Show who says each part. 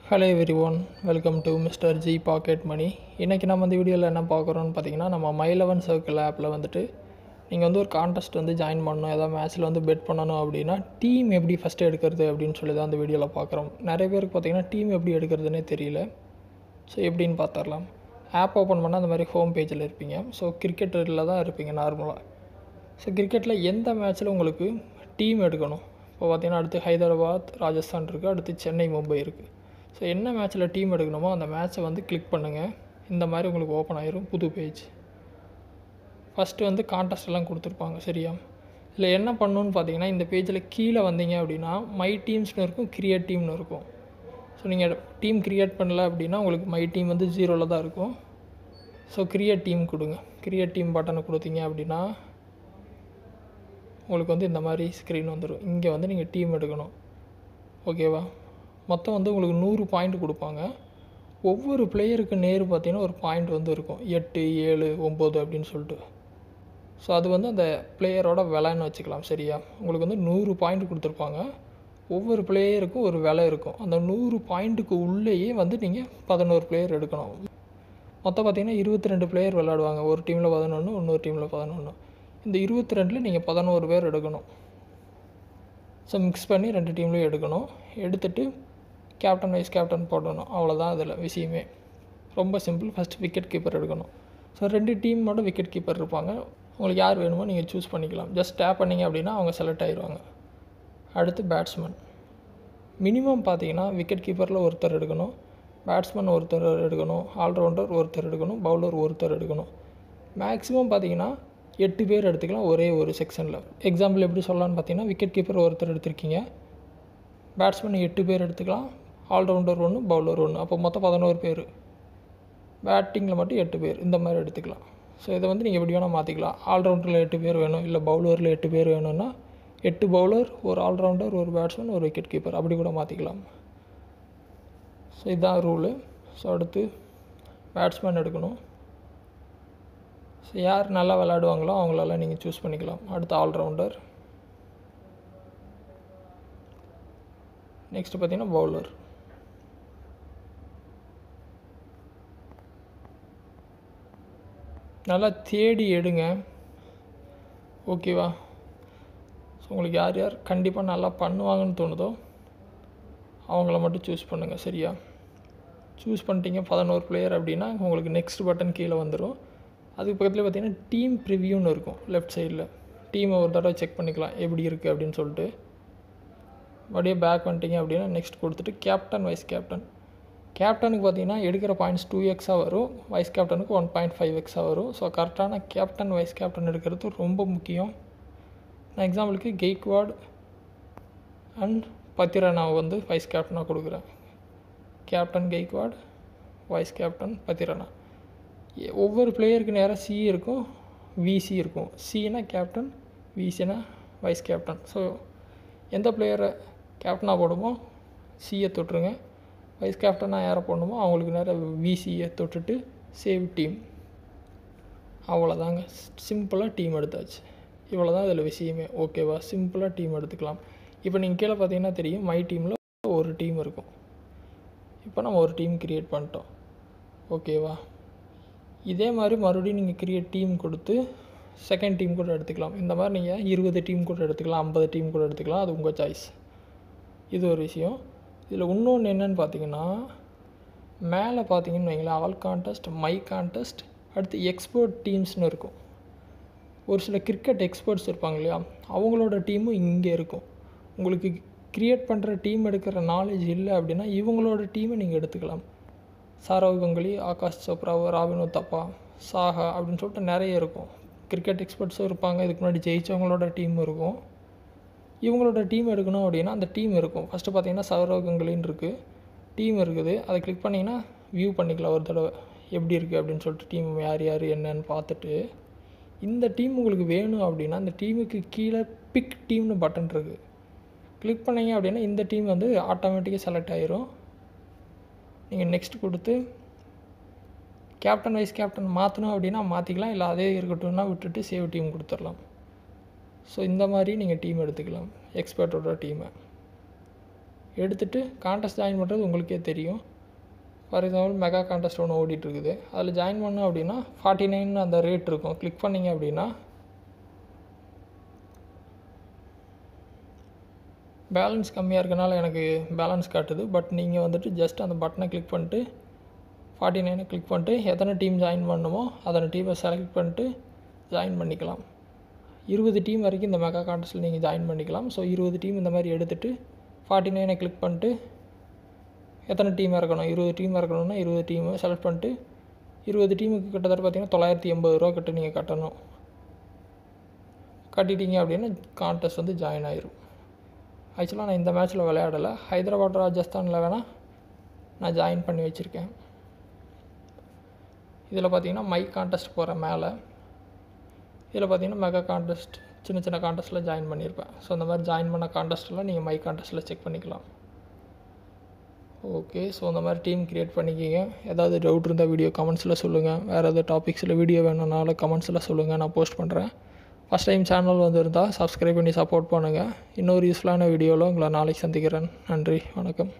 Speaker 1: Hello everyone, welcome to mister G pocket money. இன்றைக்கி நம்ம இந்த வீடியோவில் என்ன பார்க்குறோன்னு பார்த்தீங்கன்னா, நம்ம மை11 சர்க்கிள் ஆப்பில் வந்துட்டு நீங்கள் வந்து ஒரு கான்டெஸ்ட் வந்து ஜாயின் பண்ணணும், ஏதாவது மேட்ச்சில் வந்து பெட் பண்ணணும் அப்படின்னா டீம் எப்படி ஃபஸ்ட்டு எடுக்கிறது அப்படின்னு சொல்லி தான் அந்த வீடியோவில் பார்க்குறோம். நிறைய பேருக்கு பார்த்தீங்கன்னா டீம் எப்படி எடுக்கிறதுனே தெரியல. ஸோ எப்படின்னு பார்த்துடலாம். ஆப் ஓப்பன் பண்ணால் அந்த மாதிரி ஹோம் பேஜில் இருப்பீங்க. ஸோ கிரிக்கெட்டில் தான் இருப்பீங்க நார்மலாக. ஸோ கிரிக்கெட்டில் எந்த மேட்ச்சில் உங்களுக்கு டீம் எடுக்கணும், இப்போ பார்த்தீங்கன்னா அடுத்து ஹைதராபாத் ராஜஸ்தான் இருக்குது, அடுத்து சென்னை மும்பை இருக்குது. ஸோ என்ன மேட்ச்சில் டீம் எடுக்கணுமோ அந்த மேட்ச்சை வந்து கிளிக் பண்ணுங்கள். இந்த மாதிரி உங்களுக்கு ஓப்பன் ஆயிரும் புது பேஜ். ஃபஸ்ட்டு வந்து கான்டெஸ்ட்லாம் கொடுத்துருப்பாங்க சரியா. இதில் என்ன பண்ணணுன்னு பார்த்தீங்கன்னா, இந்த பேஜில் கீழே வந்தீங்க அப்படின்னா மை டீம்ஸ்னு இருக்கும், கிரியேட் டீம்னு இருக்கும். ஸோ நீங்கள் டீம் க்ரியேட் பண்ணல அப்படின்னா உங்களுக்கு மை டீம் வந்து 0ல் தான் இருக்கும். ஸோ கிரியேட் டீம் கொடுங்க. கிரியேட் டீம் பட்டனை கொடுத்தீங்க அப்படின்னா உங்களுக்கு வந்து இந்த மாதிரி ஸ்க்ரீன் வந்துடும். இங்கே வந்து நீங்கள் டீம் எடுக்கணும். ஓகேவா. மொத்தம் வந்து உங்களுக்கு 100 பாயிண்ட் கொடுப்பாங்க. ஒவ்வொரு பிளேயருக்கு நேர் பார்த்தீங்கன்னா ஒரு பாயிண்ட் வந்து இருக்கும், 8, 7, 9 அப்படின்னு சொல்லிட்டு. ஸோ அது வந்து அந்த பிளேயரோட விலைன்னு வச்சுக்கலாம் சரியா. உங்களுக்கு வந்து 100 பாயிண்ட் கொடுத்துருப்பாங்க. ஒவ்வொரு பிளேயருக்கும் ஒரு விலை இருக்கும். அந்த 100 பாயிண்ட்டுக்கு உள்ளேயே வந்து நீங்கள் 11 பிளேயர் எடுக்கணும். மொத்தம் பார்த்தீங்கன்னா 22 பிளேயர் விளையாடுவாங்க. ஒரு டீமில் 11, இன்னொரு டீமில் 11. இந்த 22ல் நீங்கள் 11 பேர் எடுக்கணும். ஸோ மிக்ஸ் பண்ணி 2 டீம்லேயும் எடுக்கணும். எடுத்துகிட்டு கேப்டன் வைஸ் கேப்டன் போடணும். அவ்வளோதான் அதில் விஷயமே. ரொம்ப சிம்பிள். ஃபஸ்ட்டு விக்கெட் கீப்பர் எடுக்கணும். ஸோ 2 டீமோட விக்கெட் கீப்பர் இருப்பாங்க. உங்களுக்கு யார் வேணுமோ நீங்கள் சூஸ் பண்ணிக்கலாம். ஜஸ்ட் டேப் பண்ணிங்க அப்படின்னா அவங்க செலக்ட் ஆகிடுவாங்க. அடுத்து பேட்ஸ்மேன். மினிமம் பார்த்தீங்கன்னா விக்கெட் கீப்பரில் ஒருத்தர் எடுக்கணும், பேட்ஸ்மேன் ஒருத்தர் எடுக்கணும், ஆல்ரவுண்டர் ஒருத்தர் எடுக்கணும், பவுலர் ஒருத்தர் எடுக்கணும். மேக்ஸிமம் பார்த்தீங்கன்னா 8 பேர் எடுத்துக்கலாம் ஒரே ஒரு செக்ஷனில். எக்ஸாம்பிள் எப்படி சொல்லலான்னு பார்த்தீங்கன்னா, விக்கெட் கீப்பர் ஒருத்தர் எடுத்திருக்கீங்க, பேட்ஸ்மேன் 8 பேர் எடுத்துக்கலாம், ஆல்ரவுண்டர் 1, பவுலர் 1, அப்போ மொத்தம் 11 பேர். பேட்டிங்கில் மட்டும் 8 பேர், இந்த மாதிரி எடுத்துக்கலாம். ஸோ இதை வந்து நீங்கள் எப்படி வேணால் மாற்றிக்கலாம். ஆல்ரவுண்டரில் 8 பேர் வேணும், இல்லை பவுலரில் 8 பேர் வேணும்னா 8 பவுலர், ஒரு ஆல்ரவுண்டர், ஒரு பேட்ஸ்மேன், ஒரு விக்கெட் கீப்பர், அப்படி கூட மாற்றிக்கலாம். ஸோ இதுதான் ரூலு. ஸோ அடுத்து பேட்ஸ்மேன் எடுக்கணும். ஸோ யார் நல்லா விளையாடுவாங்களோ அவங்களெல்லாம் நீங்கள் சூஸ் பண்ணிக்கலாம். அடுத்து ஆல்ரவுண்டர். நெக்ஸ்ட்டு பார்த்தீங்கன்னா பவுலர். நல்லா தேடி எடுங்க. ஓகேவா. ஸோ உங்களுக்கு யார் யார் கண்டிப்பாக நல்லா பண்ணுவாங்கன்னு தோணுதோ அவங்கள மட்டும் சூஸ் பண்ணுங்கள் சரியா. சூஸ் பண்ணிட்டீங்க 11 பிளேயர் அப்படின்னா உங்களுக்கு நெக்ஸ்ட் பட்டன் கீழே வந்துடும். அதுக்கு பக்கத்தில் பார்த்தீங்கன்னா டீம் ப்ரிவியூன்னு இருக்கும் லெஃப்ட் சைடில். டீமை ஒரு தடவை செக் பண்ணிக்கலாம் எப்படி இருக்குது அப்படின்னு சொல்லிட்டு. மறுபடியும் பேக் வந்துட்டிங்க அப்படின்னா நெக்ஸ்ட் கொடுத்துட்டு கேப்டன் வைஸ் கேப்டன். கேப்டனுக்கு பார்த்தீங்கன்னா எடுக்கிற பாயிண்ட்ஸ் 2x வரும், வைஸ் கேப்டனுக்கு 1.5x வரும். ஸோ கரெக்டான கேப்டன் வைஸ் கேப்டன் எடுக்கிறது ரொம்ப முக்கியம். நான் எக்ஸாம்பிளுக்கு கெய்க்வாட் அண்ட் பத்திரனாவை வந்து வைஸ் கேப்டனாக கொடுக்குறேன். Captain Gaikwad, vice captain Pathirana. ஒவ்வொரு பிளேயருக்கு நேராக சி இருக்கும், விசி இருக்கும். சினா கேப்டன், விசினா வைஸ் கேப்டன். ஸோ எந்த பிளேயரை கேப்டனாக போடுமோ சியை தொட்டுருங்க, வைஸ் கேப்டனாக யாரை போடணுமோ அவங்களுக்கு நேராக விசியை தொட்டுட்டு சேவ் டீம். அவ்வளோதாங்க. சிம்பிளாக டீம் எடுத்தாச்சு. இவ்வளோ தான் இதில் விஷயமே. ஓகேவா. சிம்பிளாக டீம் எடுத்துக்கலாம். இப்போ நீங்கள் கீழே பார்த்தீங்கன்னா தெரியும், மை டீமில் ஒரு டீம் இருக்கும். இப்போ நம்ம ஒரு டீம் க்ரியேட் பண்ணிட்டோம். ஓகேவா. இதே மாதிரி மறுபடியும் நீங்கள் க்ரியேட் டீம் கொடுத்து செகண்ட் டீம் கூட எடுத்துக்கலாம். இந்த மாதிரி நீங்கள் 20 டீம் கூட எடுத்துக்கலாம், 50 டீம் கூட எடுத்துக்கலாம். அது உங்கள் சாய்ஸ். இது ஒரு விஷயம். இதில் இன்னொன்று என்னென்னு பார்த்தீங்கன்னா, மேலே பார்த்தீங்கன்னு வைங்களேன், ஆல் கான்டெஸ்ட், மை கான்டெஸ்ட், அடுத்து எக்ஸ்பர்ட் டீம்ஸ்னு இருக்கும். ஒரு சில கிரிக்கெட் எக்ஸ்பர்ட்ஸ் இருப்பாங்க இல்லையா, அவங்களோட டீமும் இங்கே இருக்கும். உங்களுக்கு க்ரியேட் பண்ணுற டீம் எடுக்கிற நாலேஜ் இல்லை அப்படின்னா இவங்களோட டீமை நீங்கள் எடுத்துக்கலாம். சௌரவ் கங்குலி, ஆகாஷ் சோப்ரா, ராபின் உத்தப்பா, சாஹா அப்படின்னு சொல்லிட்டு நிறைய இருக்கும். கிரிக்கெட் எக்ஸ்பர்ட்ஸும் இருப்பாங்க. இதுக்கு முன்னாடி ஜெயித்தவங்களோட டீம் இருக்கும். இவங்களோட டீம் எடுக்கணும் அப்படின்னா அந்த டீம் இருக்கும். ஃபஸ்ட்டு பார்த்தீங்கன்னா சௌரவ் கங்குலின்னு இருக்குது, டீம் இருக்குது. அதை கிளிக் பண்ணிங்கன்னா வியூ பண்ணிக்கலாம் ஒரு தடவை எப்படி இருக்குது அப்படின்னு சொல்லிட்டு. டீம் யார் யார் என்னன்னு பார்த்துட்டு இந்த டீம் உங்களுக்கு வேணும் அப்படின்னா அந்த டீமுக்கு கீழே பிக் டீம்னு பட்டன் இருக்குது. கிளிக் பண்ணிங்க அப்படின்னா இந்த டீம் வந்து ஆட்டோமேட்டிக்காக செலக்ட் ஆகிரும். நீங்கள் நெக்ஸ்ட் கொடுத்து கேப்டன் வைஸ் கேப்டன் மாற்றணும் அப்படின்னா மாற்றிக்கலாம், இல்லை அதே இருக்கட்டும்னா விட்டுட்டு சேவ் டீம் கொடுத்துடலாம். ஸோ இந்த மாதிரி நீங்கள் டீம் எடுத்துக்கலாம், எக்ஸ்பர்ட்டோட டீமை. எடுத்துகிட்டு கான்டெஸ்ட் ஜாயின் பண்ணுறது உங்களுக்கே தெரியும். ஃபார் எக்ஸாம்பிள் மெகா கான்டெஸ்ட் ஒன்று ஓடிட்டுருக்குது. அதில் ஜாயின் பண்ணோம் அப்படின்னா 49 அந்த ரேட் இருக்கும். கிளிக் பண்ணிங்க அப்படின்னா பேலன்ஸ் கம்மியாக இருக்கனால எனக்கு பேலன்ஸ் காட்டுது. பட் நீங்கள் வந்துட்டு ஜஸ்ட் அந்த பட்டனை கிளிக் பண்ணிட்டு 49 கிளிக் பண்ணிட்டு எத்தனை டீம் ஜாயின் பண்ணணுமோ அத்தனை டீமை செலக்ட் பண்ணிட்டு ஜாயின் பண்ணிக்கலாம். 20 டீம் வரைக்கும் இந்த மெகா கான்டெஸ்ட்டில் நீங்கள் ஜாயின் பண்ணிக்கலாம். ஸோ 20 டீம் இந்த மாதிரி எடுத்துகிட்டு 49 கிளிக் பண்ணிட்டு எத்தனை டீம் இறக்கணும், 20 டீம் இறக்கணும்னா 20 டீமை செலக்ட் பண்ணிட்டு 20 டீமுக்கு கிட்டத்தட்ட பார்த்தீங்கன்னா 980 ரூபா கிட்ட நீங்கள் கட்டணும். கட்டிட்டீங்க அப்படின்னா கான்டெஸ்ட் வந்து ஜாயின் ஆயிரும். ஆக்சுவலாக நான் இந்த மேட்ச்சில் விளையாடலை. ஹைதராபாத் ராஜஸ்தானில் வேணால் நான் ஜாயின் பண்ணி வச்சுருக்கேன். இதில் பார்த்தீங்கன்னா மை கான்டெஸ்ட் போகிற மேலே இதில் பார்த்தீங்கன்னா மெகா கான்டெஸ்ட் சின்ன சின்ன கான்டெஸ்ட்டில் ஜாயின் பண்ணியிருப்பேன். ஸோ அந்த மாதிரி ஜாயின் பண்ண கான்டெஸ்ட்டெல்லாம் நீங்கள் மை கான்டெஸ்ட்டில் செக் பண்ணிக்கலாம். ஓகே, ஸோ அந்த மாதிரி டீம் க்ரியேட் பண்ணிக்கிங்க. ஏதாவது டவுட் இருந்தால் வீடியோ கமெண்ட்ஸில் சொல்லுங்கள். வேறு ஏதாவது டாபிக்ஸில் வீடியோ வேணும்னாலும் கமெண்ட்ஸில் சொல்லுங்கள், நான் போஸ்ட் பண்ணுறேன். ஃபஸ்ட் டைம் சேனல் வந்திருந்தால் சப்ஸ்கிரைப் பண்ணி சப்போர்ட் பண்ணுங்கள். இன்னொரு யூஸ்ஃபுல்லான வீடியோவில் உங்களை நாளைக்கு சந்திக்கிறேன். நன்றி, வணக்கம்.